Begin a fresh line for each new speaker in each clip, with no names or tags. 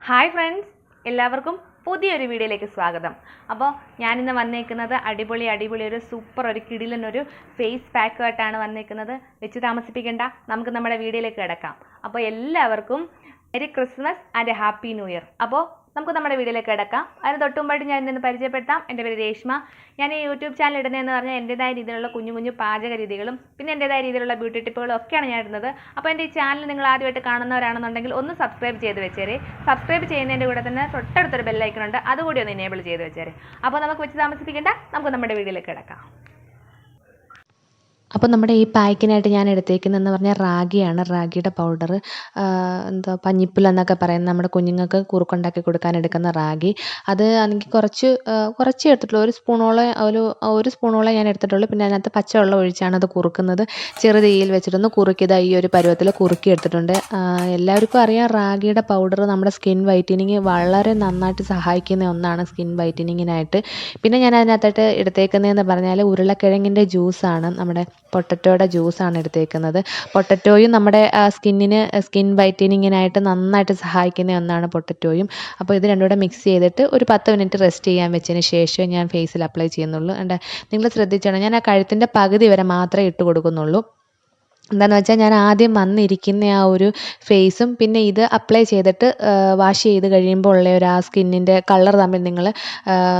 Hi friends, എല്ലാവർക്കും പുതിയൊരു വീഡിയോയിലേക്ക് സ്വാഗതം. അപ്പോൾ ഞാനിന്ന് വന്നേക്കുന്നത് അടിപൊളി ഒരു സൂപ്പർ ഒരു കിടിലനൊരു ഫേസ് പാക്കുമായിട്ടാണ് വന്നേക്കുന്നത്. വെച്ച് താമസിപ്പിക്കേണ്ട, നമുക്ക് നമ്മുടെ വീഡിയോയിലേക്ക് കിടക്കാം. അപ്പോൾ എല്ലാവർക്കും merry Christmas and happy new year. അപ്പോൾ നമുക്ക് നമ്മുടെ വീഡിയോയിലേക്ക് കിടക്കാം. അതിന് തൊട്ടുമുമ്പായിട്ട് ഞാൻ ഇന്ന് പരിചയപ്പെടുത്താം. എൻ്റെ പേര് രേഷ്മ. ഞാൻ ഈ യൂട്യൂബ് ചാനൽ ഇടുന്നതെന്ന് പറഞ്ഞാൽ എൻ്റെതായ രീതിയിലുള്ള കുഞ്ഞു പാചക രീതികളും പിന്നെ എൻ്റെതായ രീതിയിലുള്ള ബ്യൂട്ടി ടിപ്പുകളും ഒക്കെയാണ് ഞാൻ ഇടുന്നത്. അപ്പോൾ എൻ്റെ ഈ ചാനൽ നിങ്ങൾ ആദ്യമായിട്ട് കാണുന്നവരാണെന്നുണ്ടെങ്കിൽ ഒന്ന് സബ്സ്ക്രൈബ് ചെയ്ത് വെച്ചേരെ. സബ്സ്ക്രൈബ് ചെയ്യുന്നതിൻ്റെ കൂടെ തന്നെ തൊട്ടടുത്തൊരു ബെല്ലൈക്കൺ ഉണ്ട്, അതുകൂടി ഒന്ന് എനേബിൾ ചെയ്ത് വെച്ചേരെ. അപ്പോൾ നമുക്ക് വെച്ച് താമസിപ്പിക്കേണ്ട, നമുക്ക് നമ്മുടെ വീഡിയോയിലേക്ക് കിടക്കാം.
അപ്പോൾ നമ്മുടെ ഈ പാക്കിനായിട്ട് ഞാൻ എടുത്തേക്കുന്നതെന്ന് പറഞ്ഞാൽ റാഗിയാണ്. റാഗിയുടെ പൗഡർ, എന്താ പഞ്ഞിപ്പുൽ എന്നൊക്കെ പറയുന്നത്, നമ്മുടെ കുഞ്ഞുങ്ങൾക്ക് കുറുക്കുണ്ടാക്കി കൊടുക്കാൻ എടുക്കുന്ന റാഗി. അത് എനിക്ക് കുറച്ച് എടുത്തിട്ടുള്ളൂ. ഒരു സ്പൂണോളം ഞാൻ എടുത്തിട്ടുള്ളൂ. പിന്നെ അതിനകത്ത് പച്ചവെള്ളം ഒഴിച്ചാണ് അത് കുറുക്കുന്നത്. ചെറു തീയിൽ വെച്ചിട്ടൊന്ന് കുറുക്കിയത് ഈ ഒരു പരുവത്തിൽ കുറുക്കി എടുത്തിട്ടുണ്ട്. എല്ലാവർക്കും അറിയാം, റാഗിയുടെ പൗഡർ നമ്മുടെ സ്കിൻ വൈറ്റനിങ് വളരെ നന്നായിട്ട് സഹായിക്കുന്ന ഒന്നാണ് സ്കിൻ വൈറ്റനിങ്ങിനായിട്ട്. പിന്നെ ഞാൻ അതിനകത്തായിട്ട് എടുത്തേക്കുന്നതെന്ന് പറഞ്ഞാൽ ഉരുളക്കിഴങ്ങിൻ്റെ ജ്യൂസാണ്, നമ്മുടെ പൊട്ടറ്റോയുടെ ജ്യൂസാണ് എടുത്തേക്കുന്നത്. പൊട്ടറ്റോയും നമ്മുടെ സ്കിൻ വൈറ്റനിങ്ങിനായിട്ട് നന്നായിട്ട് സഹായിക്കുന്ന ഒന്നാണ് പൊട്ടറ്റോയും. അപ്പോൾ ഇത് രണ്ടും കൂടെ മിക്സ് ചെയ്തിട്ട് ഒരു 10 മിനിറ്റ് റെസ്റ്റ് ചെയ്യാൻ വെച്ചതിന് ശേഷം ഞാൻ ഫേസിൽ അപ്ലൈ ചെയ്യുന്നുള്ളൂ. നിങ്ങൾ ശ്രദ്ധിച്ചോണം, ഞാൻ ആ കഴുത്തിൻ്റെ പകുതി വരെ മാത്രമേ ഇട്ട് കൊടുക്കുന്നുള്ളൂ. എന്താണെന്ന് വെച്ചാൽ ഞാൻ ആദ്യം വന്നിരിക്കുന്ന ആ ഒരു ഫേസും പിന്നെ ഇത് അപ്ലൈ ചെയ്തിട്ട് വാഷ് ചെയ്ത് കഴിയുമ്പോൾ ഉള്ള ഒരു ആ സ്കിന്നിൻ്റെ കളർ തമ്മിൽ നിങ്ങൾ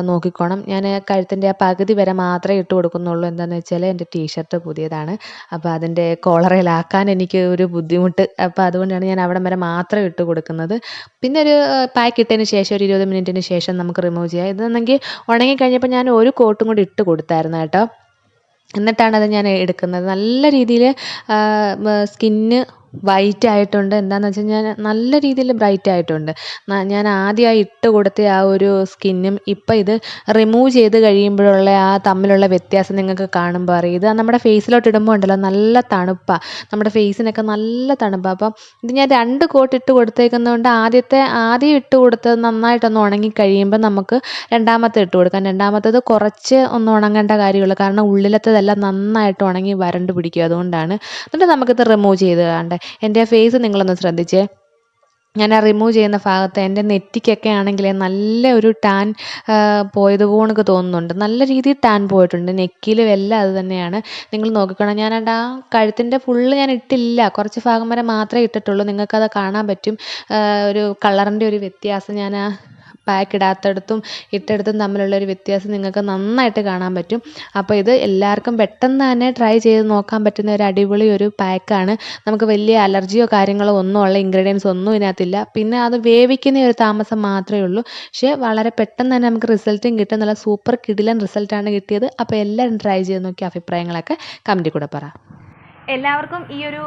നോക്കിക്കോണം. ഞാൻ കഴുത്തിൻ്റെ ആ പകുതി വരെ മാത്രമേ ഇട്ട് കൊടുക്കുന്നുള്ളൂ. എന്താണെന്ന് വെച്ചാൽ എൻ്റെ ടീഷർട്ട് പുതിയതാണ്, അപ്പോൾ അതിൻ്റെ കോളറിലാക്കാൻ എനിക്ക് ഒരു ബുദ്ധിമുട്ട്. അപ്പോൾ അതുകൊണ്ടാണ് ഞാൻ അവിടം വരെ മാത്രം ഇട്ട് കൊടുക്കുന്നത്. പിന്നെ ഒരു പാക്ക് ഇട്ടതിന് ശേഷം ഒരു 20 മിനിറ്റിന് ശേഷം നമുക്ക് റിമൂവ് ചെയ്യാം. ഇതെന്നെങ്കിൽ ഉണങ്ങിക്കഴിഞ്ഞപ്പോൾ ഞാൻ ഒരു കോട്ടും കൂടി ഇട്ട് കൊടുത്തായിരുന്നു കേട്ടോ. എന്നിട്ടാണ് അത് ഞാൻ എടുക്കുന്നത്. നല്ല രീതിയിൽ സ്കിന്ന് വൈറ്റ് ആയിട്ടുണ്ട്. എന്താണെന്ന് വെച്ച് കഴിഞ്ഞാൽ നല്ല രീതിയിൽ ബ്രൈറ്റ് ആയിട്ടുണ്ട്. ഞാൻ ആദ്യമായി ഇട്ട് കൊടുത്ത ആ ഒരു സ്കിന്നും ഇപ്പം ഇത് റിമൂവ് ചെയ്ത് കഴിയുമ്പോഴുള്ള ആ തമ്മിലുള്ള വ്യത്യാസം നിങ്ങൾക്ക് കാണുമ്പോൾ അറിയും. ഇത് നമ്മുടെ ഫേസിലോട്ട് ഇടുമ്പോൾ ഉണ്ടല്ലോ, നല്ല തണുപ്പാണ്, നമ്മുടെ ഫേസിനൊക്കെ നല്ല തണുപ്പാണ്. അപ്പം ഇത് ഞാൻ 2 കോട്ട് ഇട്ട് കൊടുത്തേക്കുന്നതുകൊണ്ട് ആദ്യം ഇട്ട് കൊടുത്തത് നന്നായിട്ടൊന്ന് ഉണങ്ങി കഴിയുമ്പോൾ നമുക്ക് രണ്ടാമത്തെ ഇട്ട് കൊടുക്കാം. രണ്ടാമത്തേത് കുറച്ച് ഒന്ന് ഉണങ്ങേണ്ട കാര്യമുള്ളൂ, കാരണം ഉള്ളിലത്തേതെല്ലാം നന്നായിട്ട് ഉണങ്ങി വരണ്ട് പിടിക്കും. അതുകൊണ്ടാണ്. എന്നിട്ട് നമുക്കിത് റിമൂവ് ചെയ്ത് കാണണ്ടേ. എൻ്റെ ഫേസ് നിങ്ങളൊന്ന് ശ്രദ്ധിച്ചേ. ഞാൻ ആ റിമൂവ് ചെയ്യുന്ന ഭാഗത്ത് എൻ്റെ നെറ്റിക്കൊക്കെ ആണെങ്കിൽ നല്ല ഒരു ടാൻ പോയതുപോലെ തോന്നുന്നുണ്ട്. നല്ല രീതിയിൽ ടാൻ പോയിട്ടുണ്ട്. നെക്കിലും എല്ലാം അത് തന്നെയാണ്. നിങ്ങൾ നോക്കിക്കണം, ഞാൻ ആ കഴുത്തിൻ്റെ ഫുള്ള് ഞാൻ ഇട്ടില്ല, കുറച്ച് ഭാഗം വരെ മാത്രമേ ഇട്ടിട്ടുള്ളൂ. നിങ്ങൾക്കത് കാണാൻ പറ്റും, ഒരു കളറിൻ്റെ ഒരു വ്യത്യാസം. ഞാൻ ആ പാക്ക് ഇടാത്തടത്തും ഇട്ടെടുത്തും തമ്മിലുള്ള ഒരു വ്യത്യാസം നിങ്ങൾക്ക് നന്നായിട്ട് കാണാൻ പറ്റും. അപ്പോൾ ഇത് എല്ലാവർക്കും പെട്ടെന്ന് തന്നെ ട്രൈ ചെയ്ത് നോക്കാൻ പറ്റുന്ന ഒരു അടിപൊളി ഒരു പാക്കാണ്. നമുക്ക് വലിയ അലർജിയോ കാര്യങ്ങളോ ഒന്നും ഉള്ള ഇൻഗ്രീഡിയൻസ് ഒന്നും ഇതിനകത്തില്ല. പിന്നെ അത് വേവിക്കുന്ന ഒരു താമസം മാത്രമേ ഉള്ളൂ. പക്ഷേ വളരെ പെട്ടെന്ന് തന്നെ നമുക്ക് റിസൾട്ടും കിട്ടും. നല്ല സൂപ്പർ കിടിലൻ റിസൾട്ടാണ് കിട്ടിയത്. അപ്പോൾ എല്ലാവരും ട്രൈ ചെയ്ത് നോക്കി അഭിപ്രായങ്ങളൊക്കെ കമൻറ്റിൽ കൂടെ പറ.
എല്ലാവർക്കും ഈ ഒരു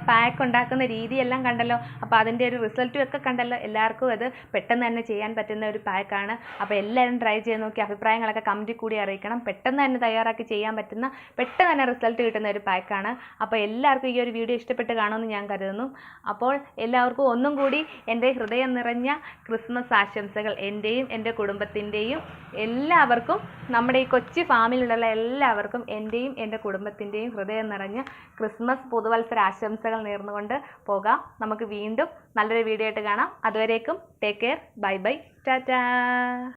പാക്ക് ഉണ്ടാക്കുന്ന രീതിയെല്ലാം കണ്ടല്ലോ. അപ്പോൾ അതിൻ്റെ ഒരു റിസൾട്ടും ഒക്കെ കണ്ടല്ലോ. എല്ലാവർക്കും അത് പെട്ടെന്ന് തന്നെ ചെയ്യാൻ പറ്റുന്ന ഒരു പാക്കാണ്. അപ്പോൾ എല്ലാവരും ട്രൈ ചെയ്ത് നോക്കി അഭിപ്രായങ്ങളൊക്കെ കമൻറ്റിൽ കൂടി അറിയിക്കണം. പെട്ടെന്ന് തന്നെ തയ്യാറാക്കി ചെയ്യാൻ പറ്റുന്ന, പെട്ടെന്ന് തന്നെ റിസൾട്ട് കിട്ടുന്ന ഒരു പാക്കാണ്. അപ്പോൾ എല്ലാവർക്കും ഈ ഒരു വീഡിയോ ഇഷ്ടപ്പെട്ട് കാണുമെന്ന് ഞാൻ കരുതുന്നു. അപ്പോൾ എല്ലാവർക്കും ഒന്നും കൂടി എൻ്റെ ഹൃദയം നിറഞ്ഞ ക്രിസ്മസ് ആശംസകൾ. എൻ്റെയും എൻ്റെ കുടുംബത്തിൻ്റെയും എല്ലാവർക്കും, നമ്മുടെ ഈ കൊച്ചു ഫാമിലുള്ള എല്ലാവർക്കും എൻ്റെയും എൻ്റെ കുടുംബത്തിൻ്റെയും ഹൃദയം നിറഞ്ഞ ക്രിസ്മസ് പുതുവത്സര ആശംസകൾ നേർന്നുകൊണ്ട് പോകാം. നമുക്ക് വീണ്ടും നല്ലൊരു വീഡിയോ ആയിട്ട് കാണാം. അതുവരേക്കും take care, bye bye, Tata.